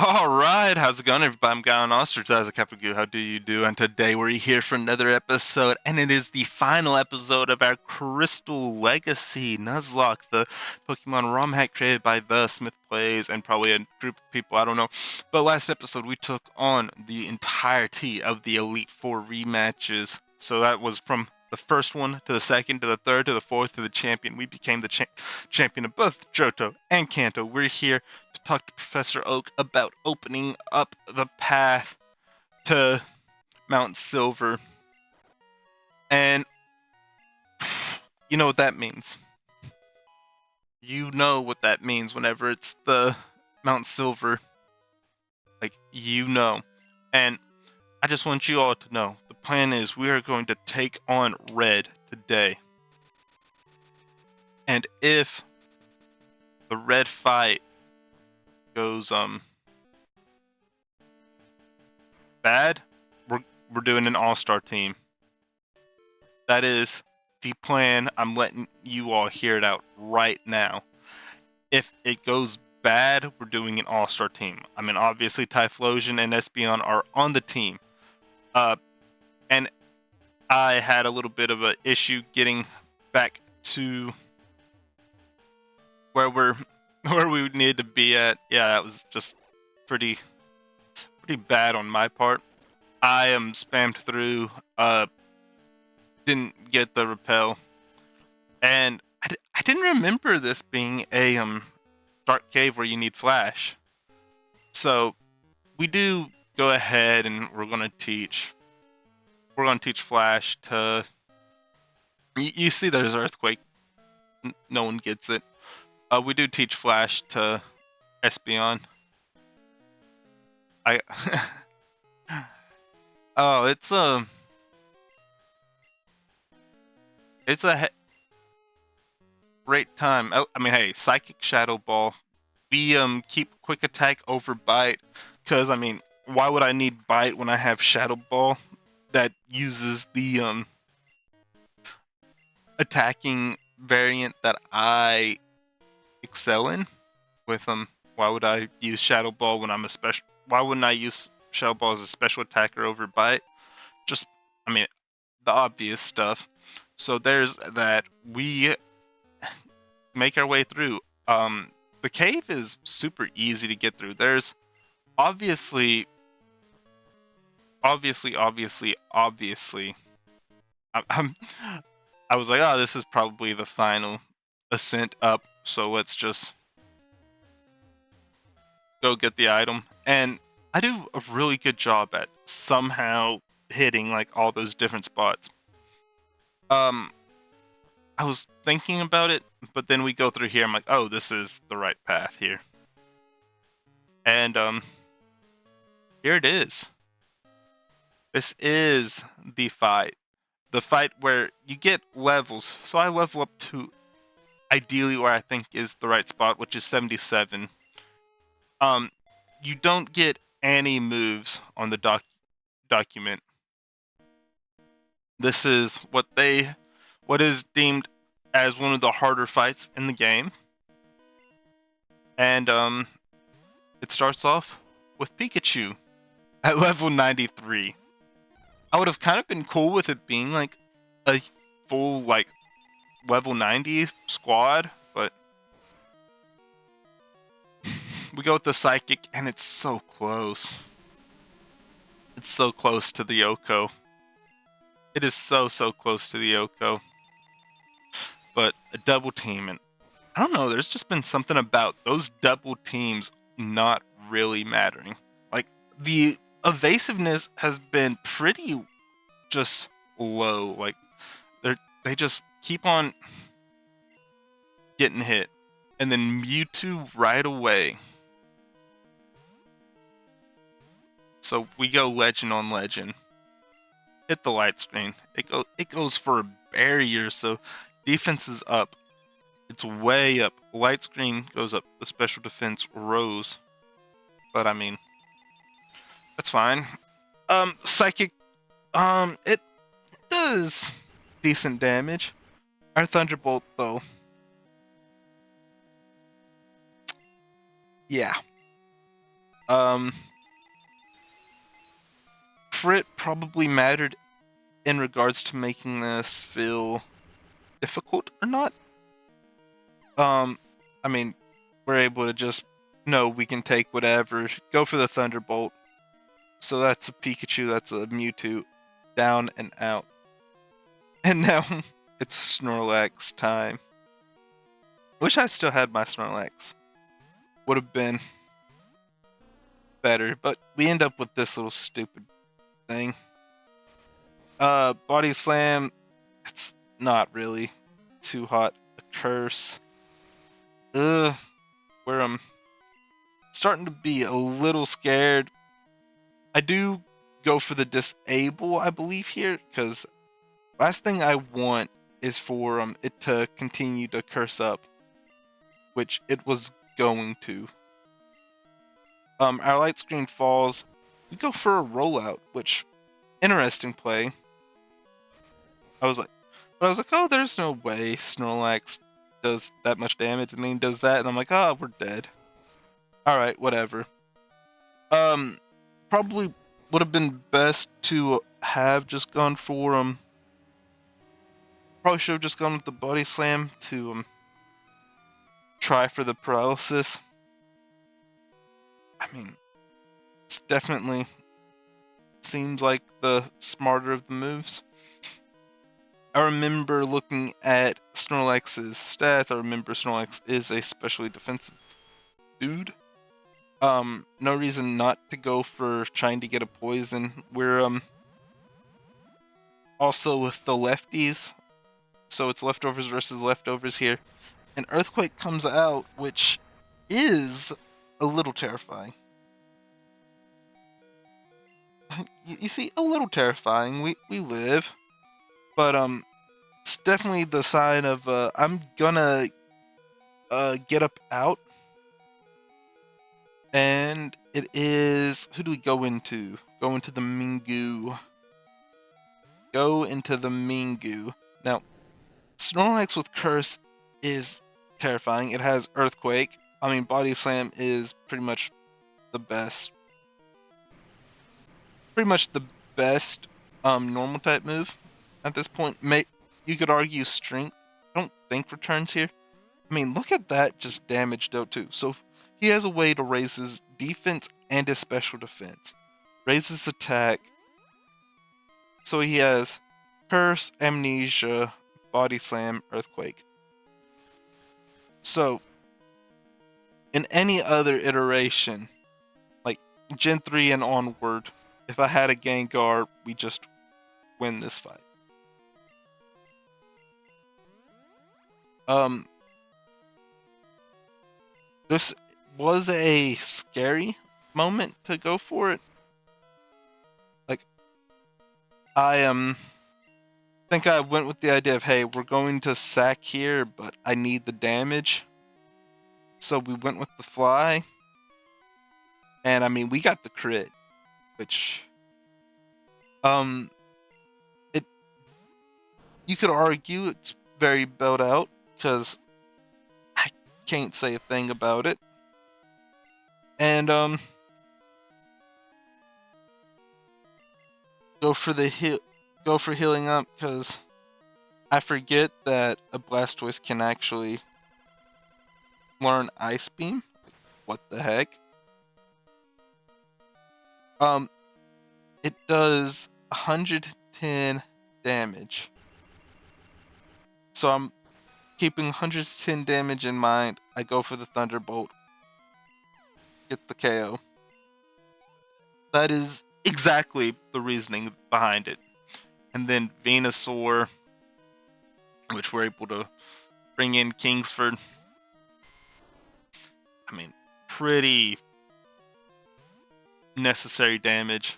All right, how's it going, everybody? I'm Guy on Ostrich as a Kapagoo. How do you do? And today we're here for another episode, and it is the final episode of our Crystal Legacy Nuzlocke, the Pokemon Rom-Hack created by the Smith Plays and probably a group of people, I don't know. But last episode we took on the entirety of the Elite Four rematches. So that was from the first one to the second to the third to the fourth to the champion. We became the champion of both Johto and Kanto. We're here to talk to Professor Oak about opening up the path to Mount Silver. And you know what that means. You know what that means whenever it's the Mount Silver. Like, you know. And I just want you all to know, the plan is we are going to take on Red today. And if the Red fight goes bad, we're doing an all-star team. That is the plan. I'm letting you all hear it out right now. If it goes bad, we're doing an all-star team. I mean, obviously Typhlosion and Espeon are on the team. And I had a little bit of an issue getting back to where we needed to be at. Yeah, that was just pretty bad on my part. I am spammed through, didn't get the repel, and I didn't remember this being a dark cave where you need flash. So we do go ahead and we're gonna teach flash to. You see, there's earthquake. No one gets it. We do teach flash to Espeon. I oh, it's a great time. Oh, I mean, hey, Psychic Shadow Ball. We keep Quick Attack over Bite, because I mean, why would I need Bite when I have Shadow Ball that uses the attacking variant that I excel in with why would I use Shadow Ball when I'm a special? Why wouldn't I use Shadow Ball as a special attacker over Bite? Just, I mean, the obvious stuff. So there's that. We make our way through. The cave is super easy to get through. There's obviously. I'm, I was like, oh, this is probably the final ascent up. So let's just go get the item. And I do a really good job at somehow hitting like all those different spots. I was thinking about it, but then we go through here. I'm like, oh, this is the right path here. And here it is. This is the fight. The fight where you get levels. So I level up to ideally where I think is the right spot, which is 77. You don't get any moves on the document. This is what is deemed as one of the harder fights in the game. And it starts off with Pikachu at level 93. I would have kind of been cool with it being like a full like level 90 squad, but we go with the Psychic and it's so close. It's so close to the Yoko. It is so close to the Yoko. But a double team, and I don't know, there's just been something about those double teams not really mattering. Like, the evasiveness has been pretty just low. Like, they just keep on getting hit. And then Mewtwo right away. So we go legend on legend. Hit the light screen. It goes for a barrier, so defense is up. It's way up. Light screen goes up. The special defense rose. But I mean, that's fine. Psychic, it does decent damage. Our Thunderbolt, though. Yeah. Um, crit probably mattered in regards to making this feel difficult or not. I mean, we're able to just, no, we can take whatever, go for the Thunderbolt. So that's a Pikachu, that's a Mewtwo, down and out. And now it's Snorlax time. Wish I still had my Snorlax. Would have been better, but we end up with this little stupid thing. Body Slam, it's not really too hot. A Curse. Ugh, where I'm starting to be a little scared. I do go for the Disable, I believe, here, because last thing I want is for it to continue to curse up, which it was going to. Our light screen falls. We go for a rollout, which interesting play. I was like, oh, there's no way Snorlax does that much damage, and then he does that, and I'm like, oh, we're dead. All right, whatever. Probably would have been best to have just gone for Probably should have just gone with the Body Slam to try for the paralysis. I mean, it's definitely seems like the smarter of the moves. I remember looking at Snorlax's stats. I remember Snorlax is a specially defensive dude. No reason not to go for trying to get a poison. We're also with the lefties, so it's leftovers versus leftovers here. And Earthquake comes out, which is a little terrifying. You see, a little terrifying. We live, but it's definitely the sign of I'm gonna get up out, and it is, who do we go into? Go into the Mingu. Go into the Mingu. Now, Snorlax with Curse is terrifying. It has Earthquake. I mean, Body Slam is pretty much the best. Pretty much the best normal type move at this point. You could argue Strength. I don't think returns here. I mean, look at that just damage dealt too. So he has a way to raise his defense and his special defense. Raise his attack. So he has Curse, Amnesia, Body Slam, Earthquake. So, in any other iteration, like Gen 3 and onward, if I had a Gengar, we just win this fight. This was a scary moment to go for it. Like, I think I went with the idea of, hey, we're going to sack here, but I need the damage. So we went with the fly. And I mean, we got the crit, which you could argue it's very built out, because I can't say a thing about it. And go for healing up, because I forget that a Blastoise can actually learn Ice Beam. What the heck? It does 110 damage. So I'm keeping 110 damage in mind. I go for the Thunderbolt. Get the KO. That is exactly the reasoning behind it. And then Venusaur, which we're able to bring in Kingsford. I mean, pretty necessary damage.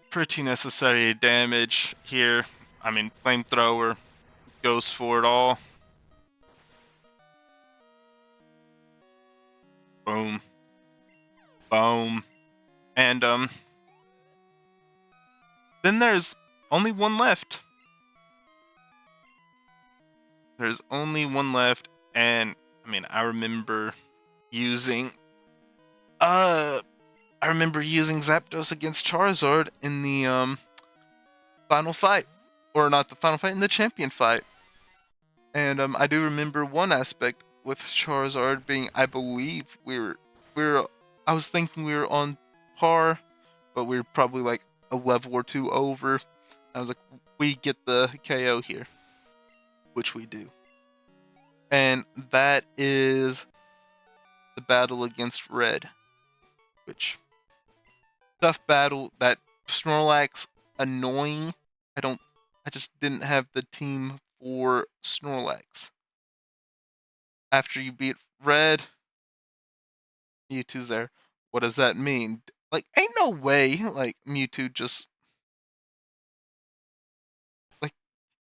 Pretty necessary damage here. I mean, Flamethrower goes for it all. Boom. Boom. And then there's only one left. There's only one left, and I mean, I remember using I remember using Zapdos against Charizard in the final fight, or not the final fight, in the champion fight. And I do remember one aspect with Charizard being, I believe we were I was thinking we were on par, but we were probably like a level or two over. I was like, we get the KO here, which we do. And that is the battle against Red, which tough battle. That Snorlax annoying. I just didn't have the team for Snorlax. After you beat Red, Mewtwo's there. What does that mean? Like, ain't no way. Like Mewtwo like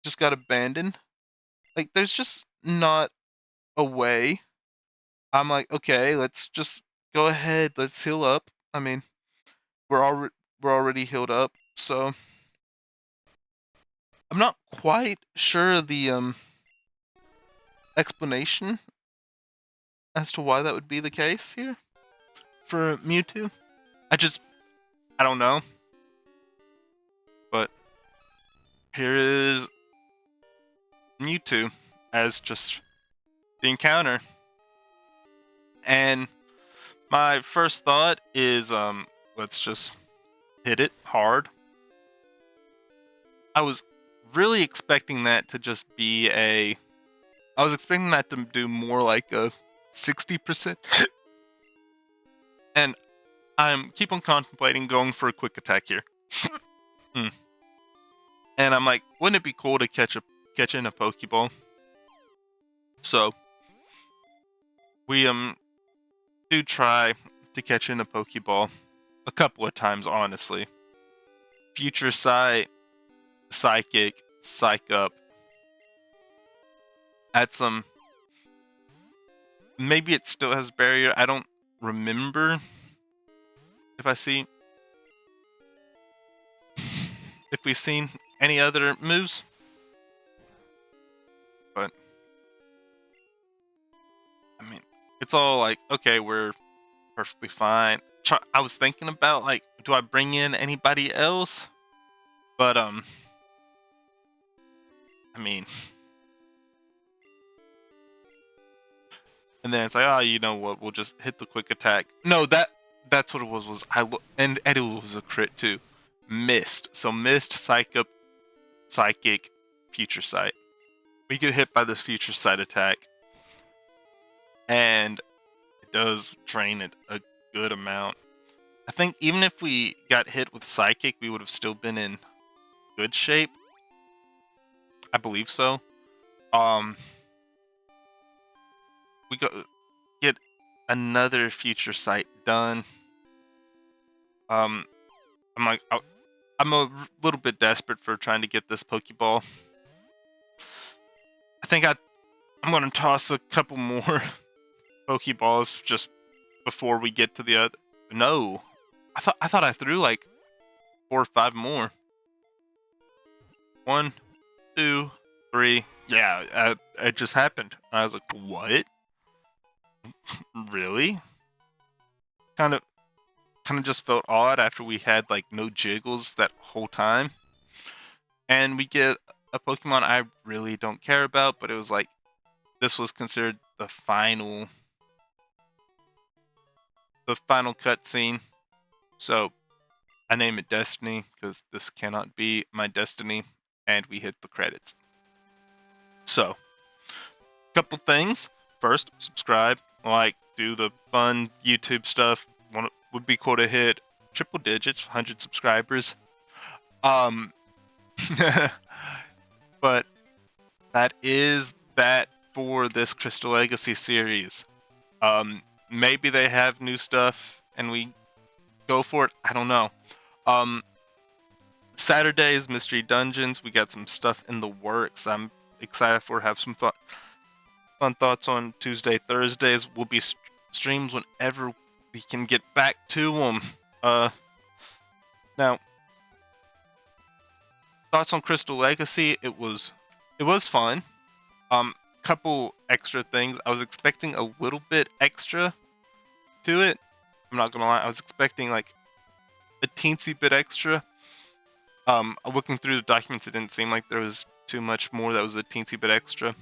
just got abandoned. Like, there's just not a way. I'm like, okay, let's just go ahead. Let's heal up. I mean, we're already healed up, so I'm not quite sure the explanation as to why that would be the case here for Mewtwo. I don't know. But here is Mewtwo as just the encounter. And my first thought is let's just hit it hard. I was really expecting that to just be I was expecting that to do more like a 60%. And I'm keep on contemplating going for a quick attack here. And I'm like, wouldn't it be cool to catch in a Pokeball? So we do try to catch in a Pokeball a couple of times, honestly. Future Sight, Psychic, Psych Up. At some, maybe it still has barrier. I don't remember if we've seen any other moves. But I mean, it's all like, okay, we're perfectly fine. I was thinking about like, do I bring in anybody else? But I mean, and then it's like, oh, you know what? We'll just hit the quick attack. No, that's what it was. And it was a crit too. Missed. So missed, Psych Up, Psychic, Future Sight. We get hit by this Future Sight attack, and it does drain it a good amount. I think even if we got hit with Psychic, we would have still been in good shape. I believe so. We get another Future Sight done. I'm like, I'm a little bit desperate for trying to get this Pokeball. I think I'm gonna toss a couple more Pokeballs just before we get to the other. No, I thought I threw like 4 or 5 more. 1, 2, 3. Yeah, it just happened. I was like, what? Really? Kind of just felt odd after we had like no jiggles that whole time. And we get a Pokemon I really don't care about, but it was like, this was considered the final cutscene. So I name it Destiny because this cannot be my destiny, and we hit the credits. So, couple things. First, subscribe, like, do the fun YouTube stuff. Would be cool to hit triple digits, 100 subscribers. But that is that for this Crystal Legacy series. Maybe they have new stuff and we go for it. I don't know. Saturdays, Mystery Dungeons. We got some stuff in the works. I'm excited for have some fun thoughts on Tuesday, Thursdays. Will be streams whenever we can get back to them. Now, thoughts on Crystal Legacy. It was fun. Couple extra things. I was expecting a little bit extra to it. I'm not gonna lie, I was expecting like a teensy bit extra. Looking through the documents, it didn't seem like there was too much more that was a teensy bit extra.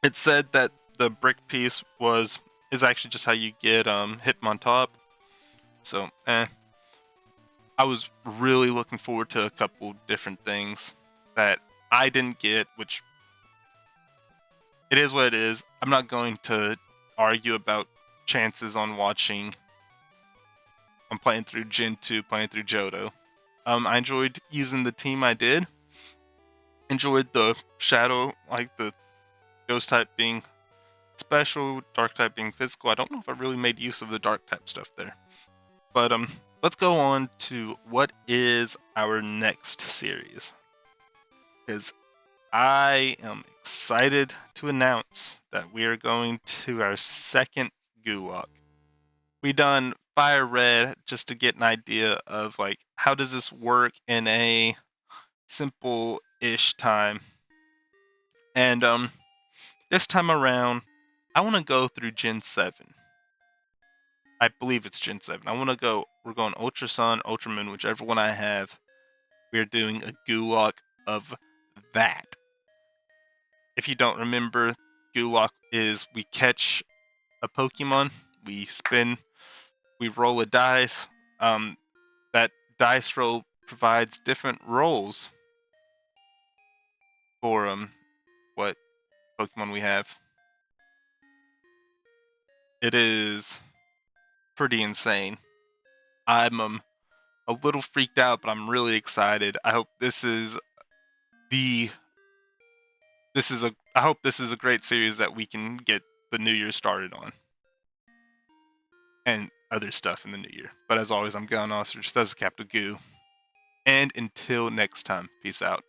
It said that the brick piece is actually just how you get Hitmontop. So, I was really looking forward to a couple different things that I didn't get, which it is what it is. I'm not going to argue about chances on watching. I'm playing through Gen 2, playing through Johto. I enjoyed using the team I did. Enjoyed the Shadow, like the Ghost type being special, Dark type being physical. I don't know if I really made use of the Dark type stuff there. But let's go on to what is our next series. Because I am excited to announce that we are going to our second Gulok. We done Fire Red just to get an idea of like how does this work in a simple-ish time. And this time around, I want to go through Gen 7. I believe it's Gen 7. We're going Ultra Sun, Ultra Moon, whichever one I have. We're doing a Gulok of that. If you don't remember, Gulok is we catch a Pokemon, we spin, we roll a dice. That dice roll provides different rolls for what Pokemon we have. It is pretty insane. I'm a little freaked out, but I'm really excited. I hope this is a great series that we can get the new year started on. And other stuff in the new year. But as always, I'm Gun Ostrich, that's Captain Goo. And until next time, peace out.